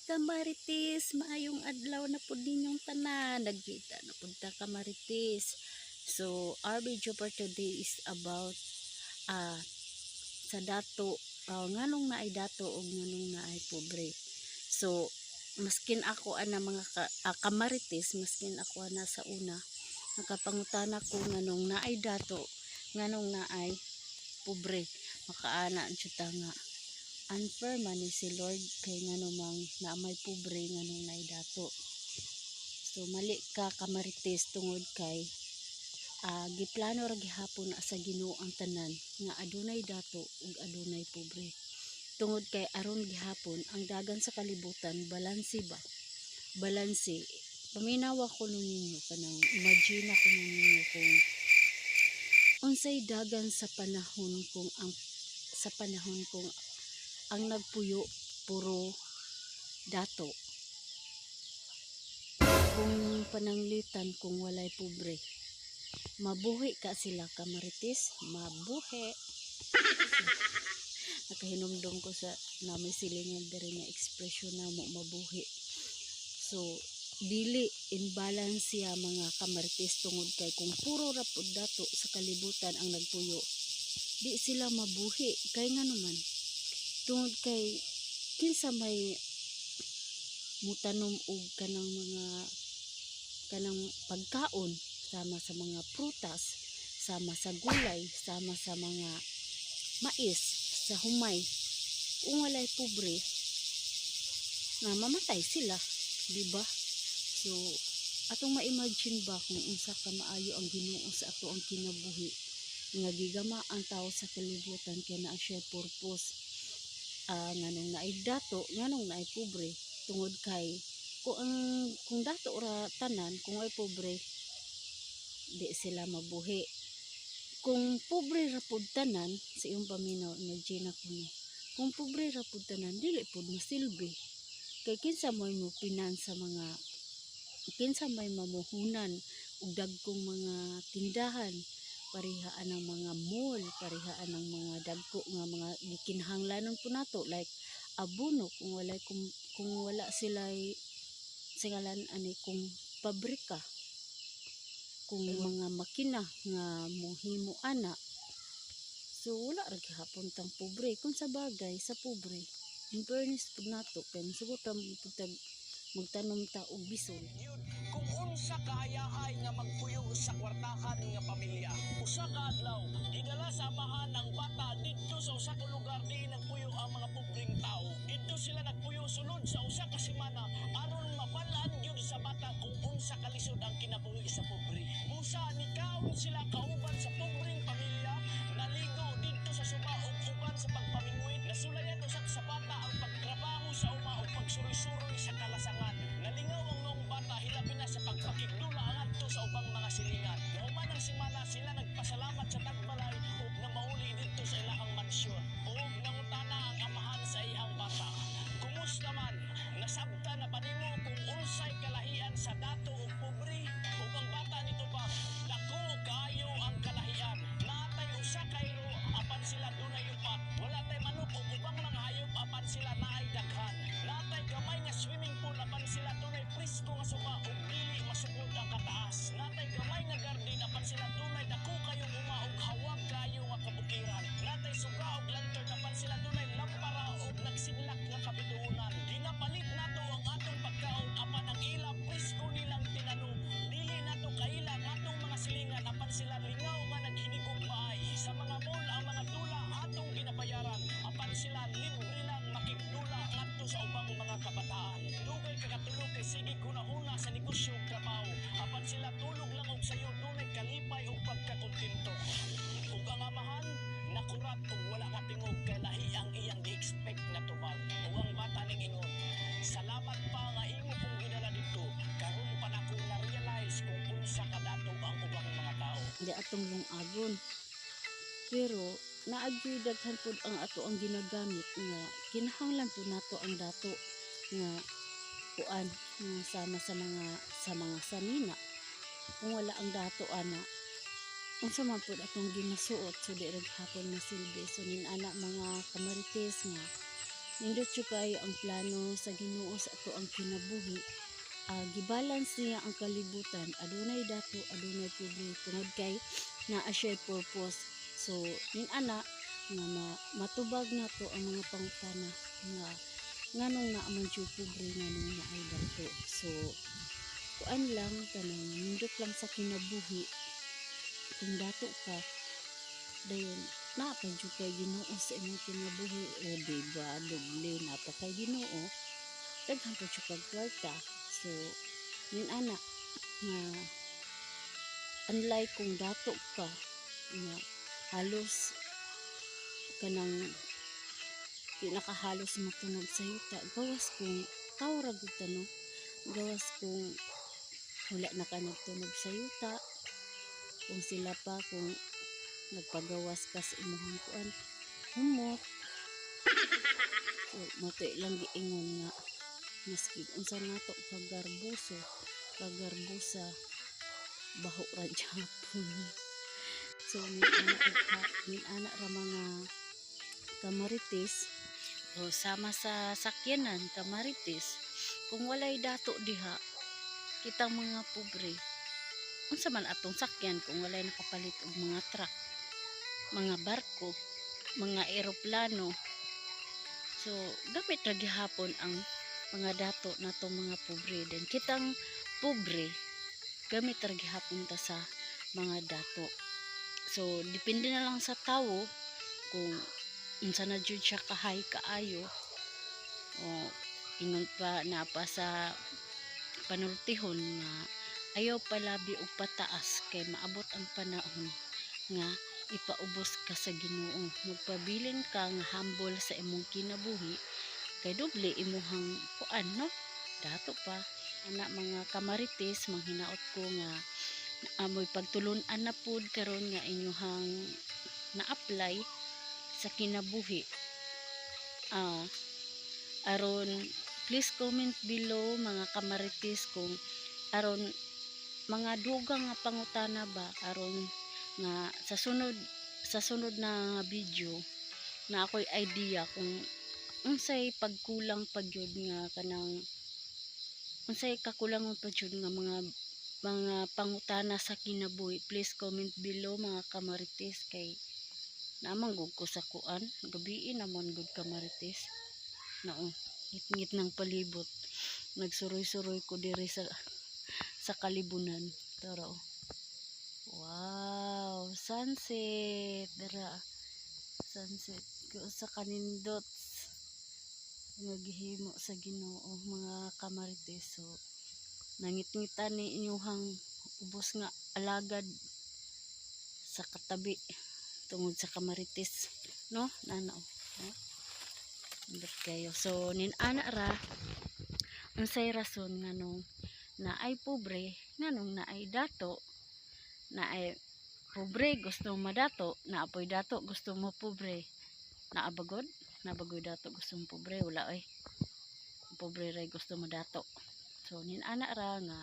Kamaritis, maayong adlaw na pud ninyong tanan. Nagkita na pud ta Kamaritis. So, our video for today is about sa dato, nganong naay dato o nganong naay pobre. So, maskin ako ana mga Kamaritis, maskin ako ana sa una, nakapangutana ko nganong naay dato, nganong naay pobre. Makaana jud ta nga unfair man ni si Lord kay nganong na may pobre nganong naay dato. So mali ka Kamaritis tungod kay giplano ra gihapon na sa Ginoo ang tanan nga adunay dato ug adunay pobre. Tungod kay aron gihapon ang dagan sa kalibutan balanse ba? Balanse. Paminawa ko ninyo kanang imagine ko ninyo kung unsay dagan sa panahon kung ang nagpuyo puro dato. Kung pananglitan kung walay pobre, mabuhi ka sila Kamaritis, mabuhi. Nakahinumdum ko sa namay silingan diri nga ekspresyon na mo mabuhi. So dili imbalance siya mga Kamaritis tungod kay kung puro ra pud dato sa kalibutan ang nagpuyo, di sila mabuhi kay nga naman tungod kay kinsa may mutanom og kanang pagkaon sama sa mga prutas, sama sa gulay, sama sa mga mais, sa humay. Kung walay pobre nga mamatay sila, di ba? So atong ma-imagine ba kung unsa ka maayo ang Ginoo sa ato ang kinabuhi nga gigama ang tao sa kalibutan kay naa siya purpose. Nganong naay dato, nganong naay pobre, tungod kay kung dato ra tanan, kung ay pobre di sila mabuhi. Kung pobre ra pud tanan sa iyong paminaw, imagine ko ni, kung pobre ra pud tanan dili pud masilbi kay kinsa may mo pinansa mga, kinsa may mamuhunan og dagkong mga tindahan, parihaan ng mga mall, parihaan ng mga dagko nga mga gikinahanglanon po nato like abono kung wala sila singalan ani kung pabrika, kung mga makina nga mohimo ana. So wala ra gihapon tang pobre. Kung sa bagay sa pobre, in fairness pud nato kay masugot pud magtanom ta og bisol. Kung unsa kahayahay nga magpuyo sa kwartahan nga pamilya. Usa ka adlaw, gidala sa amahan ang bata didto sa usa ka lugar diin nagpuyo ang mga pobreng tao. Didto sila nagpuyo sulod sa usa ka semana aron mabalaan gyud sa bata kung unsa kalisod ang kinabuhi sa pobre. Busa nikaon sila kauban sa pobreng pamilya, naligo didto sa suba ug uban sa pagpamingwit. Nasulayan usab sa bata ang pagtrabaho sa uma ug pagsuroy-suroy sa kalasangan. Nalingaw ang noong bata hilabi na sa pagpakigdula ngadto sa ubang mga silingan. Nauman ang semana sila nagpasalamat sa tagbalay ug namauli didto sa ilahang mansyon. Ug nangutana ang amahan sa iyang bata, kumusta man? Nasabta na ba nimo kung unsay kalahian sa dato ug pobre? Ug ang bata nito ba, dako kaayo ang kalahian. Natay usa ka iro apan sila dunay upat. Wala tay manok ug ubang mga hayop apan sila naay daghan. Natay gamay nga swimming pool apan sila dunay presko nga suba ug dili masukod ang kataas. Natay gamay nga garden apan sila dunay dako kayong uma ug hawag kayo nga kabukiran. Natay suga ug lantern apan sila dunay lampara ug nagsidlak nga kabituonan. Ginapalit nato ang atong pagkaon apan ang ila presko nilang tinanom. Dili nato kaila ang atong mga silingan apan sila lingaw nga naghinigog maay. Sa mga mall ang mga dula atong ginabayaran apan sila libre lang makigdula ngadto sa ubang mga kabataan. Dugay kagatulog kay sige kuna-una sa negosyo ug trabaho apan sila tulog lang og sayo dunay kalipay ug pagkakontento. Ug ang amahan nakurat ug wala katingog kay lahi ang iyang gi-expect na tubag. Ug ang bata ning ingon, salamat pa nga imo kong gidala dito, karon pa nako na-realize kung unsa kadato ang ubang mga tao. Di atong lungagon. Pero naagyoy daghan pud ang ato ang ginagamit nga kinahanglan pud nato ang dato nga kuan nga sama sa mga sanina. Kung wala ang dato ana, unsa man pud atong ginasuot so di ra hapon masilbi. So nin ana mga Kamaritis nga nindot jud kayo ang plano sa Ginoo sa ato ang kinabuhi. Gibalance niya ang kalibutan, adunay dato, adunay pobre, tungod kay naa siya purpose. So nin ana nga matubag na to ang mga pangutana nga nganong naa man jud pobre, nganong naa ay dato. So kuan lang kanang nindot lang sa kinabuhi, kung dato ka dayon napa jud kay Ginoo sa imong kinabuhi, o diba doble napa kay Ginoo, daghan pa jud kag kwarta. So nin ana nga unlike kung dato ka nga halos kanang di nakahalos matunog sa yuta, gawas kung tao ra gud ta, no, gawas kung wala na ka nagtunog sa yuta, kung sila pa kung nagpagawas ka sa imong kuan humot. So mato lang giingon nga maski unsa nato kagarbusa baho ra gyapon. So min ana ra mga kamarites o sama sa sakyanan kamarites, kung walay dato diha, kitang mga pobre unsa man atong sakyan kung walay nakapalit og mga truck, mga barko, mga eroplano. So gamit ra gihapon ang mga dato natong mga pobre, din kitang pobre gamit ra gihapon ta sa mga dato. So depende na lang sa tawo kung unsa na jud siya kahay kaayo, o ingon pa na pa sa panultihon nga ayaw palabi og pataas kay maabot ang panahon nga ipaubos ka sa Ginoo. Magpabilin ka nga humble sa imong kinabuhi kay doble imuhang kuan, no, dato pa ana mga kamarites. Manghinaot ko nga amoy pagtulon-an na pud karon nga inyuhang na-apply sa kinabuhi. Aron please comment below mga kamarites kung aron mga dugang nga pangutana ba, aron nga sa sunod na video na ako'y idea kung unsay pagkulang pa jud nga kanang unsay kakulangon pa jud nga mga pangutana sa kinabuhi. Please comment below mga kamarites, kay naman gud ko sa kuan gabi naman gud kamarites nao ngit ng palibot, nagsuroy-suroy ko diri sa kalibunan. Tara, wow, sunset dara, sunset ko sa kanindot nga gihimo sa Ginoo mga kamarites. So nangit-ngitan ni inyuhang ubos nga alagad sa katabi tungod sa kamarites, no, nanaw, no? Kayo. So nin ana ra unsay rason nganong naay pobre, nganong naay dato, naay pobre gusto madato, naapoy dato gusto mo pobre, naabagod nabagoy dato gusto mo pobre, wala oy, pobre ray gusto mo dato. So nin ana ra nga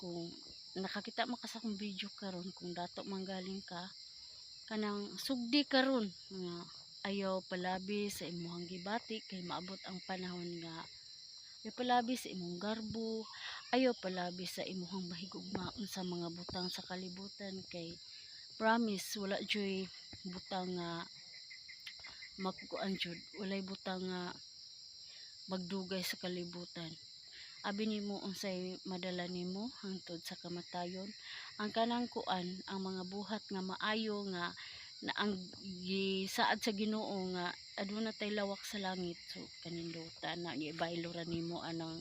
kung nakakita mo ka sa akong video karon, kung dato manggaling ka kanang sugdi karon nga ayaw palabi sa imong gibati kay maabot ang panahon nga ayaw palabi sa imong garbo, ayaw palabi sa imong mahigugmaon sa mga butang sa kalibutan, kay promise wala joy butang nga makuan jud, walay butang nga magdugay sa kalibutan. Abi nimo unsay madala nimo hangtod sa kamatayon, ang kanang kuan, ang mga buhat nga maayo nga na ang gisaad sa Ginoo nga aduna tay lawak sa langit. So kanindutan na ibaylo ra nimo anang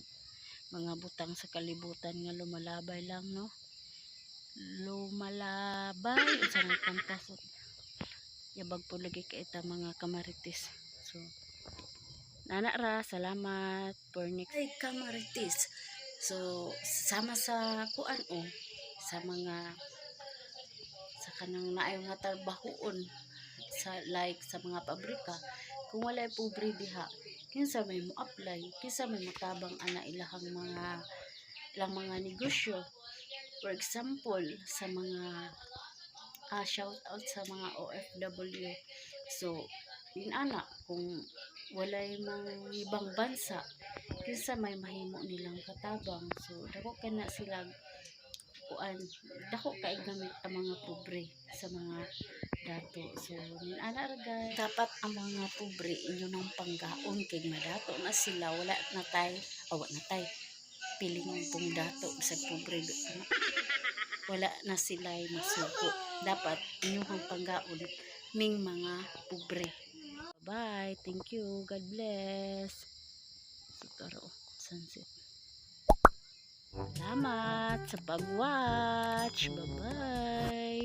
mga butang sa kalibutan nga lumalabay lang, no, lumalabay unsa man kanta. So yabag po lagi kay ta mga kamarites. So nana ra, salamat for next. Ay kamarites, so sama sa kuan sa mga sa kanang naay nga trabahoon sa like sa mga pabrika, kung walay pobre diha, kinsa may mo apply, kinsa may matabang ana ilahang mga negosyo. For example sa mga shout out sa mga OFW. So din ana kung walay mang ibang bansa kinsa may mahimo nilang katabang. So dako kana sila kuan, dako kay gamit ang mga pobre sa mga dato. So ana ra guys, dapat ang mga pobre inyo nang panggaon kay madato na sila, wala na tay, awa na tay piling pong dato sa pobre ano, wala na sila masuko. Dapat inyong panggaon ming mga pobre. Bye, thank you, God bless. Siguro sunset. Salamat sa pag-watch. Bye-bye.